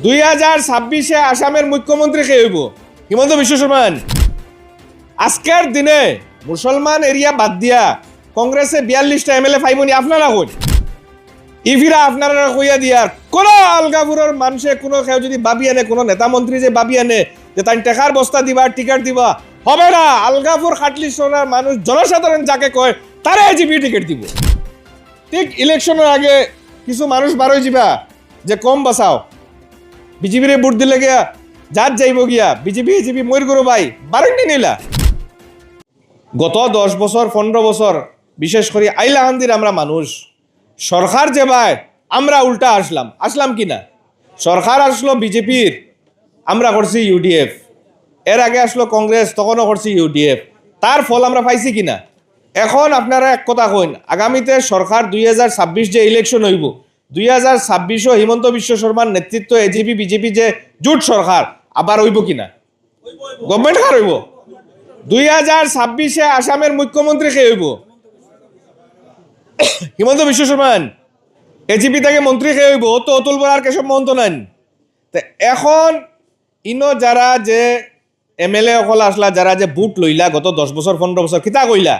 2026 আসামের মুখ্যমন্ত্রী কে হইব? হিমন্ত বিশ্ব শর্মা। আজকের দিনে মুসলমান এরিয়া বাদ দিয়া কংগ্রেসে 42টা এমএলএ পাইবনি আপনারা কই? ইফিরা আপনারা কইয়া দিয়ার কোন আলগাপুরের মানুষে কোনো কেউ যদি ভাবি আনে, কোনো নেতা মন্ত্রী যে ভাবি আনে যে তাই টেকার বস্তা দিবা, টিকিট দিবা, হবে না। আলগাপুর খাটলি সোনার মানুষ জনসাধারণ যাকে কয় তারা এজিপি টিকিট দিব। ঠিক ইলেকশনের আগে কিছু মানুষ বারোই যাবা যে কম বাঁচাও, বিজেপির ভোট দিলে গিয়া যার যাইব গিয়া বিজেপি এজিপি ময়ূর গরু ভাই বারেন্টি নিলা। গত 10 বছর 15 বছর বিশেষ করে আইলাহান্দির আমরা মানুষ সরকার যে ভাই আমরা উল্টা আসলাম কিনা? সরকার আসলো বিজেপির, আমরা করছি ইউডিএফ। এর আগে আসলো কংগ্রেস, তখনও করছি ইউডিএফ। তার ফল আমরা পাইছি কিনা? এখন আপনারা এক কথা কইন, আগামীতে সরকার 2026 যে ইলেকশন হইব, 2026 হিমন্ত বিশ্ব শর্মার নেতৃত্ব এজিপি বিজেপি যে জোট সরকার আবার হইব কিনা? গভর্নমেন্ট কার হইব? 2026 আসামের মুখ্যমন্ত্রী কে হইব? হিমন্ত বিশ্ব শর্মা। এজিপি থেকে মন্ত্রী কে হইব? তো অতুল বরার কেশব মহন্ত নেন। এখন ইনো যারা যে এমএলএ সকল আসলা, যারা যে বুট লইলা গত 10 বছর 15 বছর কিতা কইলা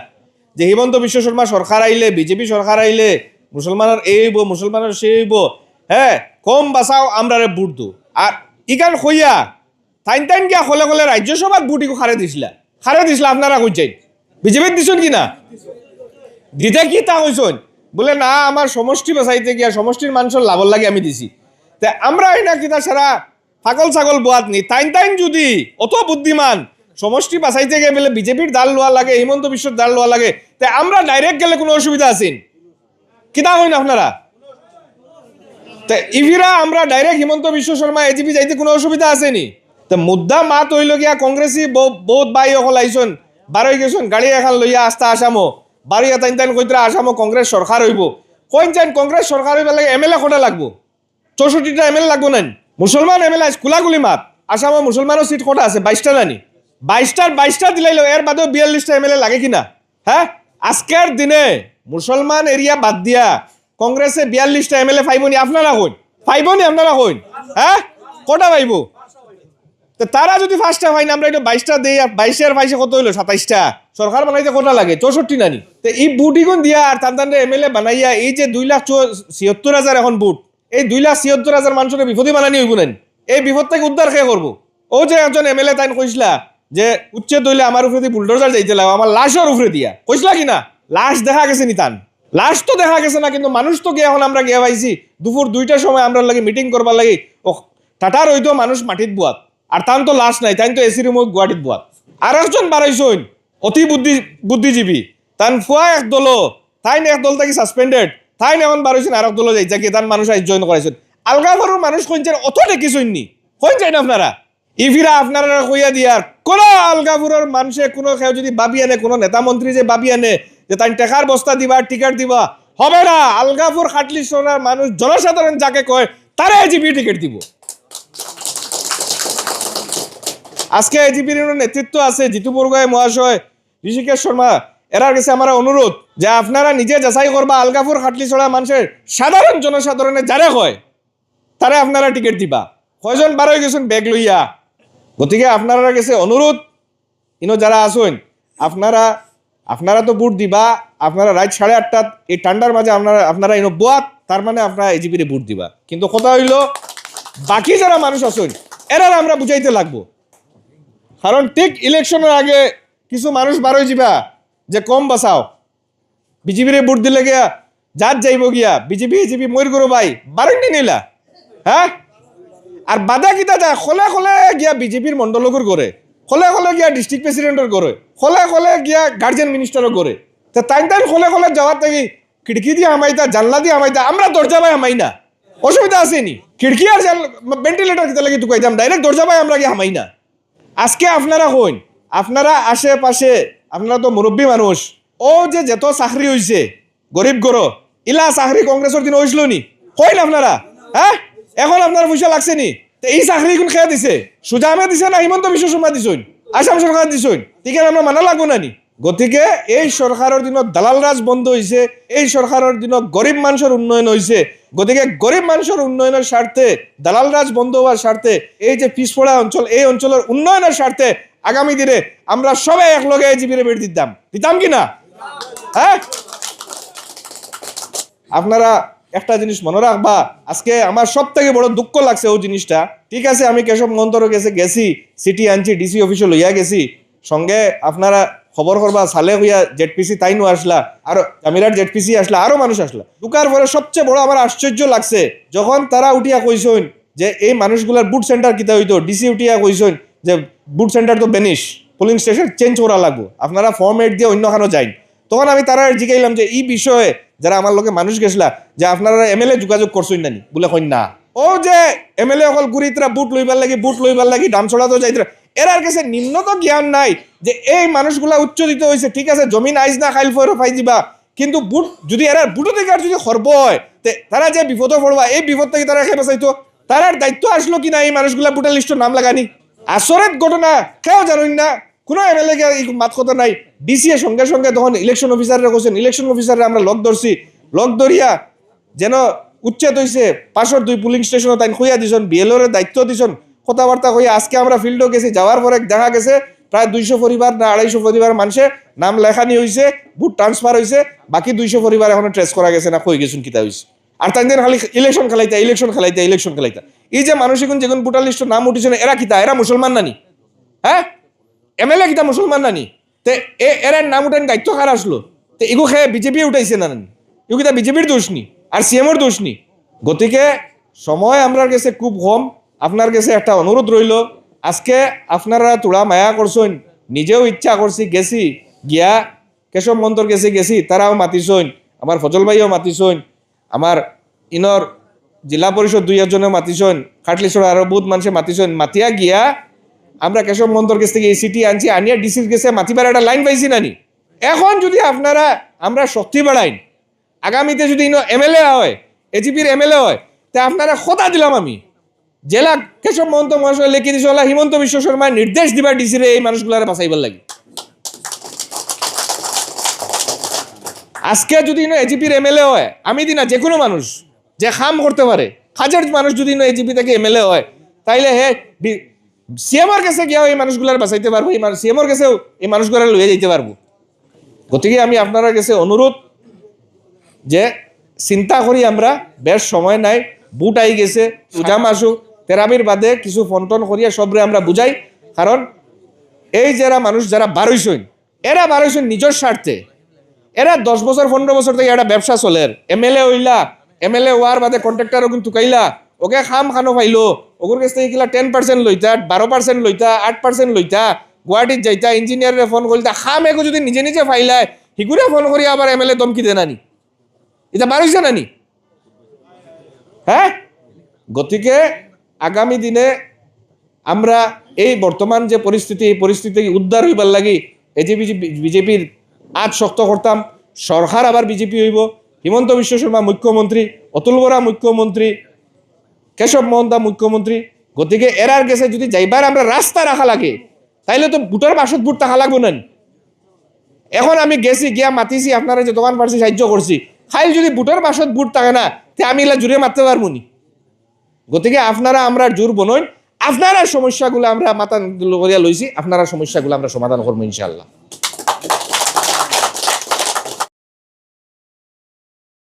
যে হিমন্ত বিশ্ব শর্মা সরকার আইলে, বিজেপি সরকার আইলে মুসলমানের এই হইব, মুসলমানের সে হইব, হ্যাঁ কম বাঁচাও আমরা বুট দু। আর ইকান কইয়া টাইন গিয়া হলে হলে রাজ্যসভার বুট ইকো খারে দিছিলা আপনারা কইছেন বিজেপির দিছেন কিনা? দিতে কি তা কইছেন বলে না আমার সমষ্টি বাঁচাইতে গিয়া সমষ্টির মানুষের লাভর লাগে আমি দিছি। তা আমরা না কিতা সারা পাগল ছাগল বোয়াত নি টাইন যদি অত বুদ্ধিমান সমষ্টি বাঁচাইতে গিয়ে বলে বিজেপির দাল লোয়া লাগে, হিমন্ত বিশ্বের দাল লোয়া লাগে, তা আমরা ডাইরেক্ট গেলে কোনো অসুবিধা আছেন কিতা হইন আপনারা? তা ইভিরা আমরা ডাইরেক্ট হিমন্ত বিশ্ব শর্মা এজিপি যাইতে কোনো অসুবিধা আসেনি? তা মুদ্দা মাত হইল গিয়া কংগ্রেসি বহুত বাই অকল আইসন, বারোই গেছন গাড়ি এখন লইয়া আস্তা আসামো বারোইয়া টাইন কইতরা আসামো কংগ্রেস সরকার হইব। কইন চাইন কংগ্রেস সরকার হইবে লাগে এমএলএ কোটা লাগবো? 64টা এমএলএ লাগবো নাই? মুসলমান এমএলএ কুলাগুলি মাত। আসামো মুসলমানের সিট কোটা আছে 22টা নানি, 22টা দিলাইল, এর বাদেও 42টা এমএলএ লাগে কিনা? হ্যাঁ, আজকের দিনে মুসলমান এরিয়া বাদ দিয়া কংগ্রেসে 42টা এমএলএ পাইবনি আপনারা কইন? পাইবনি আপনারা কইন? হ্যাঁ, কোটা পাইব? তারা যদি 5টা পাই না আমরা এটা 22টা দিই, 22 আর 22 কত হইলো 27টা। সরকার বানাইতে কোটা লাগে 64 নানি। তো এই বুটিগুন দিয়া আর তার এমএলএ বানাইয়া এই যে 2,76,000 এখন বুট, এই 2,76,000 মানুষের বিপদে বানানি হইব না। এই বিপদ থেকে উদ্ধার কে করবো? ও যে একজন এমএলএ তাই কইসলা যে উচ্ছেদ হইলে আমার উপরে বুলডোজার যাইতে লাগবে, আমার লাশের উপরে দিয়া কইসলা কিনা? লাশ দেখা গেছে নি তান? লাশ তো দেখা গেছে না, কিন্তু মানুষ তো গিয়ে এখন আমরা গিয়ে পাইছি দুপুর 2টার সময় আমরা লাগে মিটিং করবার লাগে ও টাটার হইতো মানুষ মাটিত বুয়াত, আর তান তো লাশ নাই, তাই তো এসি রুম গুয়াহাটিত বুয়াত। আর একজন বাড়াইছইন অতি বুদ্ধিজীবী, তান ফুয়া এক দল, তাই এক দল থেকে সাসপেন্ডেড, তাই এখন বাড়াইছেন আর এক দল যাই যাকে তার মানুষ জয়েন করাইছেন। আলগাপুরের মানুষ কইছেন অত ডেকেছইন নি? কইন চাই না আপনারা? ইফিরা আপনারা কইয়া দিয়ার কোন আলগাপুরের মানুষে কোনো কেউ যদি ভাবি আনে, কোনো নেতা মন্ত্রী যে ভাবি আনে যে তাই টেকার বস্তা দিবা, টিকিট দিবা, হবে না। আলগাপুর খাটলি সোনার মানুষ জনসাধারণ যাকে কয় তারা এজিপি টিকিট দিব। আজকে এজিপির নেতৃত্ব আছে জিতু বরগোহাঁই মহাশয়, ঋষিকেশ শর্মা, এরার কাছে আমার অনুরোধ যে আপনারা নিজে যাচাই করবা আলগাপুর খাটলি ছড়া মানুষের সাধারণ জনসাধারণের যারা কয় তারা আপনারা টিকিট দিবা। কয়জন বারোই গেছেন ব্যাগ লইয়া? গতিকে আপনারা কাছে অনুরোধ, ইনো যারা আসুন আপনারা তো বুট দিবা, আপনারা রাত 8:30 এই ঠান্ডার মাঝে আপনারা ইনো বুয়াত, তার মানে আপনারা এজিপিরে বুট দিবা। কিন্তু কথা হইল বাকি যারা মানুষ আসুন এরা আমরা বুঝাইতে লাগবো, কারণ ঠিক ইলেকশনের আগে কিছু মানুষ বারোই যাবা যে কম বাঁচাও, বিজেপির ভোট দিলে গিয়া যার যাইব গিয়া বিজেপি এজিপি ময়ূর গরু ভাই বারেন্টি নিলা। হ্যাঁ, আর বাধা কিতা যায় খলে খলে গিয়া বিজেপির মন্ডলকর করে, খলে খলে গিয়া ডিস্ট্রিক্ট প্রেসিডেন্টের করে, খলে খলে গিয়া গার্জিয়ান মিনিস্টারও করে। তা টাইম খলে খলে যাওয়ার থেকে খিড়কি দিয়ে হামাইতা, জানলা দিয়ে হামাইতা, আমরা দরজা পাই হামাই না, অসুবিধা আসেনি। খিড়কি আর ভেন্টিলেটর কিতা লাগে তুকাইতাম, ডাইরেক্ট দরজা পাই আমরা গিয়ে হামাই না। আজকে আপনারা কইন, আপনারা আশেপাশে আপনারা তো মুরব্বী মানুষ, ও যে যত চাকরি হয়েছে গরিব গরো ইলা চাকরি কংগ্রেসের দিন হয়েছিল নি? কইন আপনারা? হ্যাঁ, এখন আপনার পয়সা লাগছে নি? এই চাকরি কোন খেয়ে দিছে? সুজামে দিছে না হিমন্ত বিশ্ব শর্মা দিছইন? আসাম সরকার দিছইন? ঠিক আছে, আমরা মানা লাগবো না নি? গতিকে এই সরকারের দিনত দালাল রাজ বন্ধ হয়েছে, এই সরকারের দিনত গরিব মানুষের উন্নয়ন হয়েছে। গতিকে গরিব মানুষের উন্নয়নের স্বার্থে, দালাল রাজ বন্ধ হওয়ার স্বার্থে, এই যে পিছপড়া অঞ্চল, এই অঞ্চলের উন্নয়নের স্বার্থে আগামী দিনে আমরা সবাই একলগে এজিপিরে বের দিতাম কি না? হ্যাঁ, আপনারা একটা জিনিস মনে রাখবা, আজকে আমার সব থেকে বড় দুঃখ লাগছে ওই জিনিসটা। ঠিক আছে, আমি কেশব মহন্তর কাছে গেছি, সিটি আনছি, ডিসি অফিসে লইয়া গেছি, সঙ্গে আপনারা খবর করবা সালে হইয়া জেডপিসি তাইনও আসলা, আর জামিরার জেডপিসি আসলা, আরো মানুষ আসলা। ঢুকার পরে সবচেয়ে বড় আমার আশ্চর্য লাগছে যখন তারা উঠিয়া কইসন যে এই মানুষগুলার বুট সেন্টার কিতা হইতো। ডিসি উঠিয়া কইসন যে বুট সেন্টার তো বেনিশ, পোলিং স্টেশন চেঞ্জ করা লাগবো, আপনারা ফর্ম 8 দিয়ে অন্যখানে যাইন। তখন আমি তারা জিগাইলাম যে এই বিষয়ে যারা আমার লোকে মানুষ গেছিলা যে আপনারা এমএলএ যোগাযোগ করছেন নানি, বলে কই না। ও যে এমএলএ অকল গুড়িতরা বুট লইবার লাগি দাম ছড়াতো যাইতরা, এরার কাছে নিম্নত জ্ঞান নাই যে এই মানুষগুলা উচ্চরিত হয়েছে। ঠিক আছে, জমিন আইজ না খাইল ফেরো পাই দিবা, কিন্তু বুট যদি এরার বুটো থেকে আর যদি খরব হয়, তারা যে বিপদ পড়বা, এই বিপদ থেকে তারা খেয়ে বাঁচাইতো, তারার দায়িত্ব আসলো কি না এই মানুষগুলা বুটার লিস্টের নাম লাগানি? আসরের ঘটনা, কেউ জানেন না, কোনো এমএলএ মাত কথা নাই। ডিসি এর সঙ্গে সঙ্গে তখন ইলেকশন অফিসাররা কোছেন, ইলেকশন অফিসাররা আমরা লক ধরছি, লক ধরিয়া যেন উচ্ছেদ হয়েছে 502 পুলিং স্টেশনে তাই খুঁয়া দিছন, বিএলওর দায়িত্ব দিছন, কথাবার্তা হইয়া আজকে আমরা ফিল্ডও গেছি, যাওয়ার পরে দেখা গেছে প্রায় 200 পরিবার না 250 পরিবার মানুষের নাম লেখানি হয়েছে, বুট ট্রান্সফার হয়েছে, বাকি 200 পরিবার এখনো ট্রেস করা গেছে না কই গেছুন কিতা হয়েছে। আর তাই দিন খালি ইলেকশন খেলাইতা এই যে মানুষ এখন যেগুন ভোটার লিস্টের নাম উঠেছেন, এরা কিতা, এরা মুসলমান নানি? হ্যাঁ, এমএলএ কিতা মুসলমান নানি? তে এরা নাম উঠান দায়িত্ব কার আসলো? তে এগু খেয়ে বিজেপি উঠাইছে না নানি? এগু কিতা বিজেপির দোষ নি আর সিএমর দোষ নি? গতিকে সময় আমরার কাছে খুব কম। আপনার কাছে একটা অনুরোধ রইল, আজকে আপনারা তোরা মায়া করছেন, নিজেও ইচ্ছা করছি, গেছি গিয়া কেশব মন্তর কাছে গেছি, তারাও মাতিছেন, আমার ফজল ভাইও মাতিছেন, আমার ইনর জেলা পরিষদ 2-1 মাতিছেন, খাটলিছড়া আরো বহুত মানুষে মাতিছেন। মাতিয়া গিয়া আমরা কেশব মন্তর কাছ থেকে এই সিটি আনছি, আনিয়া ডিসির কাছে মাতিবার একটা লাইন পাইছি নানি। এখন যদি আপনারা আমরা শক্তি বাড়াইন, আগামীতে যদি এমএলএ হয়, এজিপির এমএলএ হয়, তা আপনারা কথা দিলাম আমি, জেলা কেশব মহন্ত মহাশয় লিখে দিছে হিমন্ত বিশ্ব শর্মা নির্দেশ দিবার ডিসিরে এই মানুষগুলার বাঁচাইবার লাগে। আজকে যদি এজিপির এমএলএ হয়, আমি দিনা যে কোনো মানুষ যে খাম করতে পারে, হাজার মানুষ যদি এজিপি থেকে এমএলএ হয়, তাইলে হে সিএমর কাছে গিয়া এই মানুষগুলার বাঁচাইতে পারবো, এই সিএমর কাছেও এই মানুষগুলার লইয়া যেতে পারবো। গতিকে আমি আপনারা কাছে অনুরোধ যে চিন্তা করি, আমরা বেশ সময় নাই, বুট আই গেছে, পূজা মাসু তেরাবির বাদে কিছু ফন্টন করিয়া সবরে আমরা বুঝাই। কারণ এই যারা মানুষ যারা বারইছেন, এরা বারইছেন নিজের স্বার্থে। এরা 10 বছর 15 বছর থেকে একটা ব্যবসা চলের, এমএলএ হইলা, এমএলএ হওয়ার বাদে কন্ট্রাক্টারও কিন্তু কাইলা, ওকে খাম খানো পাইলো, ওগুর কাছ থেকে কিলা 10% লইতা, 12% লইতা, 8% লইতা, গুয়াহাটিত যাইতা, ইঞ্জিনিয়ারে ফোন করিতা, খাম এগো যদি নিজে নিজে পাইলায়, হিগুরে ফোন করি আবার এমএলএ দমকি দে নানি, এটা বারইছে নানি? হ্যাঁ, গতিকে আগামী দিনে আমরা এই বর্তমান যে পরিস্থিতি, এই পরিস্থিতি উদ্ধার হইবার লাগি এজিপি বিজেপির আজ শক্ত করতাম। সরকার আবার বিজেপি হইব, হিমন্ত বিশ্ব শর্মা মুখ্যমন্ত্রী, অতুল বরা মুখ্যমন্ত্রী, কেশব মহন্তা মুখ্যমন্ত্রী। গতিকে এরার গেছে যদি যাইবার আমরা রাস্তা রাখা লাগে, তাইলে তো বুটের বাসত বুট থাকা লাগবো না। এখন আমি গেছি, গিয়া মাতিছি, আপনারা যে দোকান পারছি সাহায্য করছি, খাইল যদি বুটের বাসত বুট থাকে না, তে আমি এলা জুড়ে মারতে পারবো নি। গতিকে আপনারা আমরা জোর বনইন, আপনারা সমস্যাগুলো আমরা মাথা করিয়া লইছি, আপনারা সমস্যাগুলো আমরা সমাধান করবো ইনশাল্লাহ।